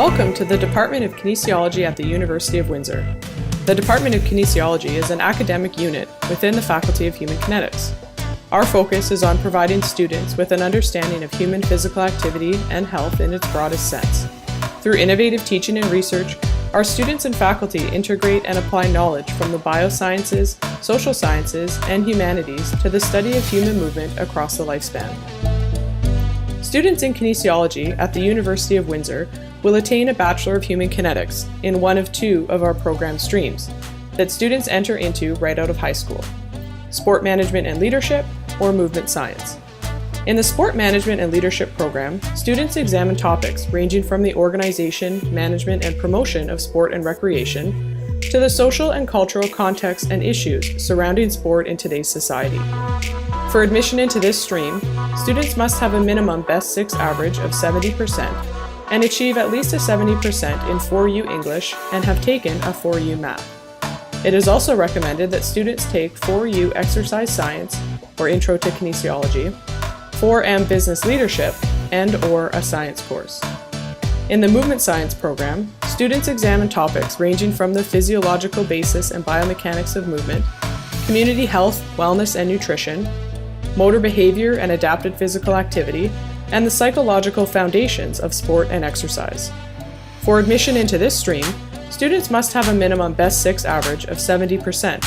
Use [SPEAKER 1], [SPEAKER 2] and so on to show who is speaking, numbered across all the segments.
[SPEAKER 1] Welcome to the Department of Kinesiology at the University of Windsor. The Department of Kinesiology is an academic unit within the Faculty of Human Kinetics. Our focus is on providing students with an understanding of human physical activity and health in its broadest sense. Through innovative teaching and research, our students and faculty integrate and apply knowledge from the biosciences, social sciences, and humanities to the study of human movement across the lifespan. Students in kinesiology at the University of Windsor will attain a Bachelor of Human Kinetics in one of two of our program streams that students enter into right out of high school: Sport Management and Leadership or Movement Science. In the Sport Management and Leadership program, students examine topics ranging from the organization, management, and promotion of sport and recreation to the social and cultural context and issues surrounding sport in today's society. For admission into this stream, students must have a minimum Best 6 average of 70% and achieve at least a 70% in 4U English and have taken a 4U Math. It is also recommended that students take 4U Exercise Science or Intro to Kinesiology, 4M Business Leadership, and/or a science course. In the Movement Science program, students examine topics ranging from the physiological basis and biomechanics of movement, community health, wellness, and nutrition, motor behavior and adapted physical activity, and the psychological foundations of sport and exercise. For admission into this stream, students must have a minimum Best 6 average of 70%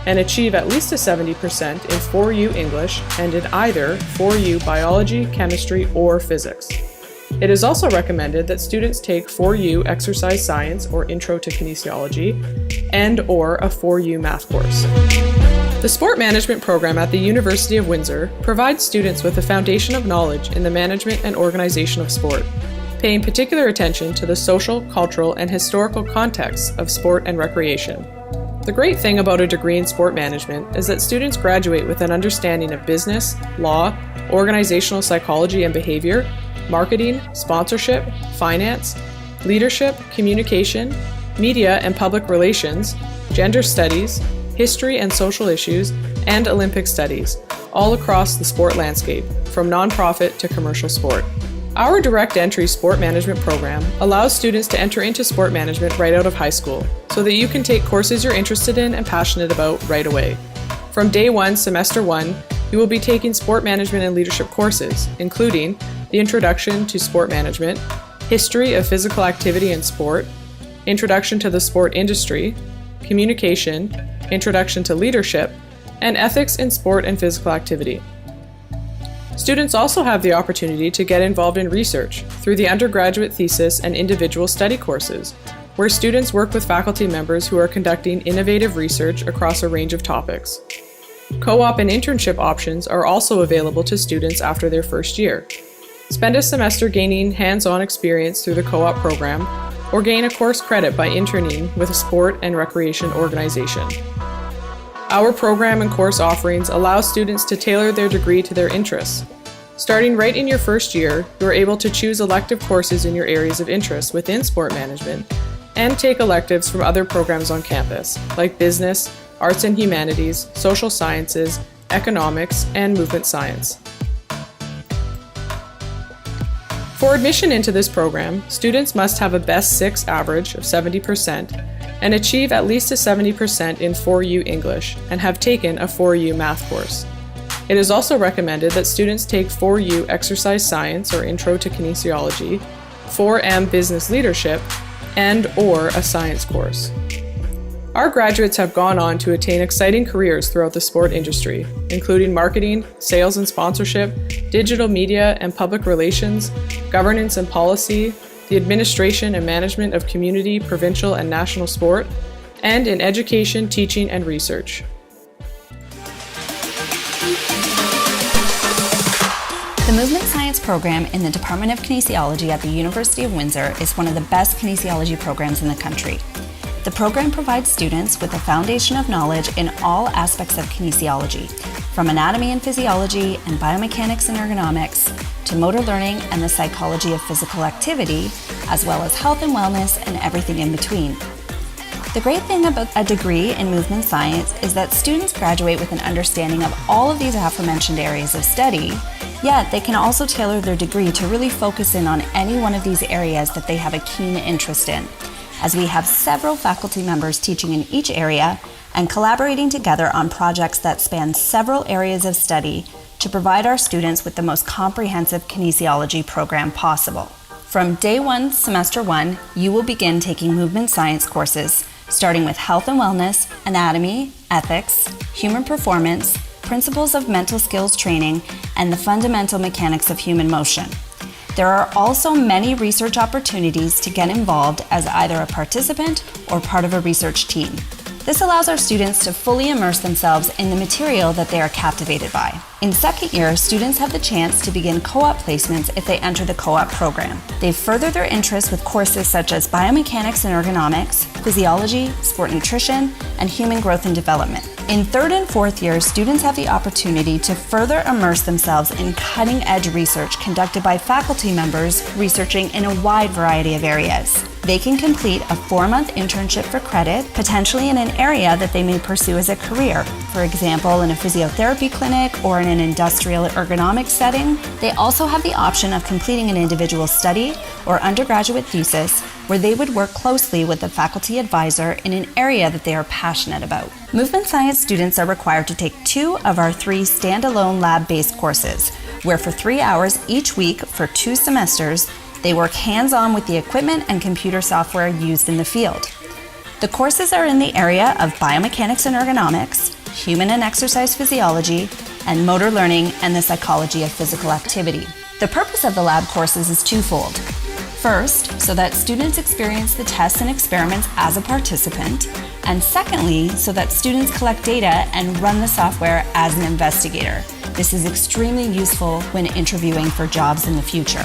[SPEAKER 1] and achieve at least a 70% in 4U English and in either 4U Biology, Chemistry, or Physics. It is also recommended that students take 4U Exercise Science or Intro to Kinesiology and/or a 4U Math course. The Sport Management program at the University of Windsor provides students with a foundation of knowledge in the management and organization of sport, paying particular attention to the social, cultural, and historical contexts of sport and recreation. The great thing about a degree in sport management is that students graduate with an understanding of business, law, organizational psychology and behavior, marketing, sponsorship, finance, leadership, communication, media and public relations, gender studies, history and social issues, and Olympic studies, all across the sport landscape, from nonprofit to commercial sport. Our direct entry sport management program allows students to enter into sport management right out of high school, so that you can take courses you're interested in and passionate about right away. From day one, semester one, you will be taking sport management and leadership courses, including the Introduction to Sport Management, History of Physical Activity in Sport, Introduction to the Sport Industry, Communication, Introduction to Leadership, and Ethics in Sport and Physical Activity. Students also have the opportunity to get involved in research through the undergraduate thesis and individual study courses, where students work with faculty members who are conducting innovative research across a range of topics. Co-op and internship options are also available to students after their first year. Spend a semester gaining hands-on experience through the co-op program, or gain a course credit by interning with a sport and recreation organization. Our program and course offerings allow students to tailor their degree to their interests. Starting right in your first year, you are able to choose elective courses in your areas of interest within sport management and take electives from other programs on campus, like business, arts and humanities, social sciences, economics, and movement science. For admission into this program, students must have a Best 6 average of 70% and achieve at least a 70% in 4U English and have taken a 4U Math course. It is also recommended that students take 4U Exercise Science or Intro to Kinesiology, 4M Business Leadership, and/or a science course. Our graduates have gone on to attain exciting careers throughout the sport industry, including marketing, sales and sponsorship, digital media and public relations, governance and policy, the administration and management of community, provincial, and national sport, and in education, teaching, and research.
[SPEAKER 2] The Movement Science program in the Department of Kinesiology at the University of Windsor is one of the best kinesiology programs in the country. The program provides students with a foundation of knowledge in all aspects of kinesiology, from anatomy and physiology and biomechanics and ergonomics, to motor learning and the psychology of physical activity, as well as health and wellness and everything in between. The great thing about a degree in movement science is that students graduate with an understanding of all of these aforementioned areas of study, yet they can also tailor their degree to really focus in on any one of these areas that they have a keen interest in, as we have several faculty members teaching in each area and collaborating together on projects that span several areas of study to provide our students with the most comprehensive kinesiology program possible. From day one, semester one, you will begin taking movement science courses, starting with health and wellness, anatomy, ethics, human performance, principles of mental skills training, and the fundamental mechanics of human motion. There are also many research opportunities to get involved as either a participant or part of a research team. This allows our students to fully immerse themselves in the material that they are captivated by. In second year, students have the chance to begin co-op placements if they enter the co-op program. They further their interests with courses such as biomechanics and ergonomics, physiology, sport nutrition, and human growth and development. In third and fourth year, students have the opportunity to further immerse themselves in cutting-edge research conducted by faculty members researching in a wide variety of areas. They can complete a 4-month internship for credit, potentially in an area that they may pursue as a career. For example, in a physiotherapy clinic or in an industrial ergonomics setting. They also have the option of completing an individual study or undergraduate thesis where they would work closely with a faculty advisor in an area that they are passionate about. Movement science students are required to take 2 of our 3 standalone lab-based courses, where for 3 hours each week for 2 semesters, they work hands-on with the equipment and computer software used in the field. The courses are in the area of biomechanics and ergonomics, human and exercise physiology, and motor learning and the psychology of physical activity. The purpose of the lab courses is twofold. First, so that students experience the tests and experiments as a participant, and secondly, so that students collect data and run the software as an investigator. This is extremely useful when interviewing for jobs in the future.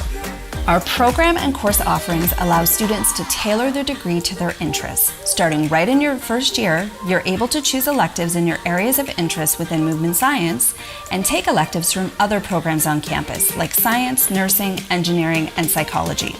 [SPEAKER 2] Our program and course offerings allow students to tailor their degree to their interests. Starting right in your first year, you're able to choose electives in your areas of interest within movement science and take electives from other programs on campus like science, nursing, engineering, and psychology.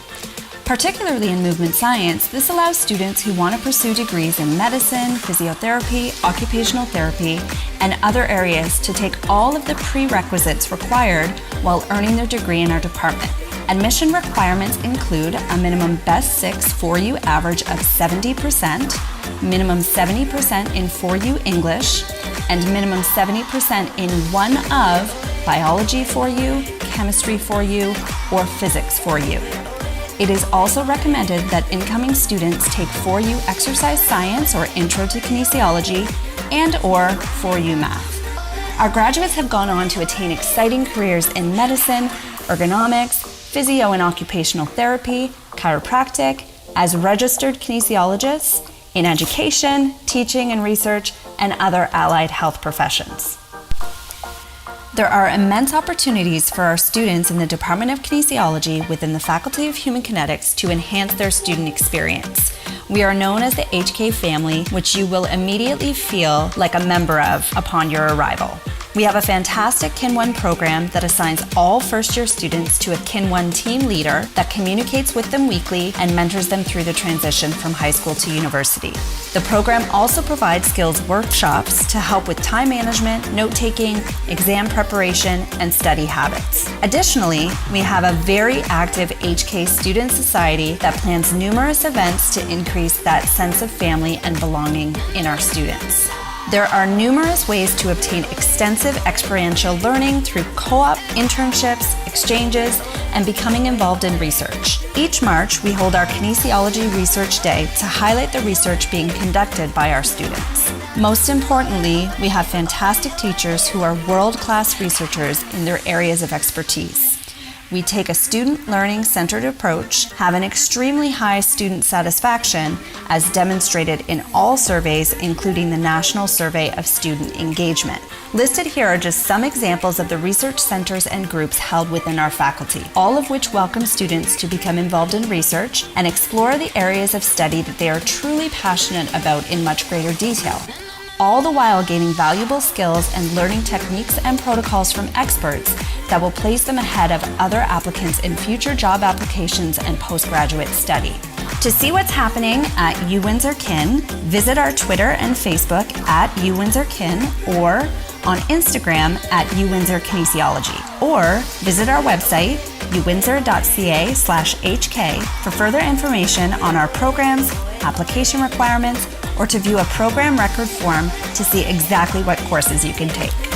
[SPEAKER 2] Particularly in movement science, this allows students who want to pursue degrees in medicine, physiotherapy, occupational therapy, and other areas to take all of the prerequisites required while earning their degree in our department. Admission requirements include a minimum Best 6 4U average of 70%, minimum 70% in 4U English, and minimum 70% in one of biology 4U, chemistry 4U, or physics 4U. It is also recommended that incoming students take 4U exercise science or intro to kinesiology and or 4U math. Our graduates have gone on to attain exciting careers in medicine, ergonomics, physio and occupational therapy, chiropractic, as registered kinesiologists, in education, teaching and research, and other allied health professions. There are immense opportunities for our students in the Department of Kinesiology within the Faculty of Human Kinetics to enhance their student experience. We are known as the HK family, which you will immediately feel like a member of upon your arrival. We have a fantastic Kin 1 program that assigns all first-year students to a Kin 1 team leader that communicates with them weekly and mentors them through the transition from high school to university. The program also provides skills workshops to help with time management, note-taking, exam preparation, and study habits. Additionally, we have a very active HK Student Society that plans numerous events to increase that sense of family and belonging in our students. There are numerous ways to obtain extensive experiential learning through co-op, internships, exchanges, and becoming involved in research. Each March, we hold our Kinesiology Research Day to highlight the research being conducted by our students. Most importantly, we have fantastic teachers who are world-class researchers in their areas of expertise. We take a student learning-centered approach, have an extremely high student satisfaction as demonstrated in all surveys, including the National Survey of Student Engagement. Listed here are just some examples of the research centers and groups held within our faculty, all of which welcome students to become involved in research and explore the areas of study that they are truly passionate about in much greater detail, all the while gaining valuable skills and learning techniques and protocols from experts that will place them ahead of other applicants in future job applications and postgraduate study. To see what's happening at UWindsor Kin, visit our Twitter and Facebook at UWindsorKin or on Instagram at UWindsor Kinesiology, or visit our website uwindsor.ca/hk for further information on our programs, application requirements, or to view a program record form to see exactly what courses you can take.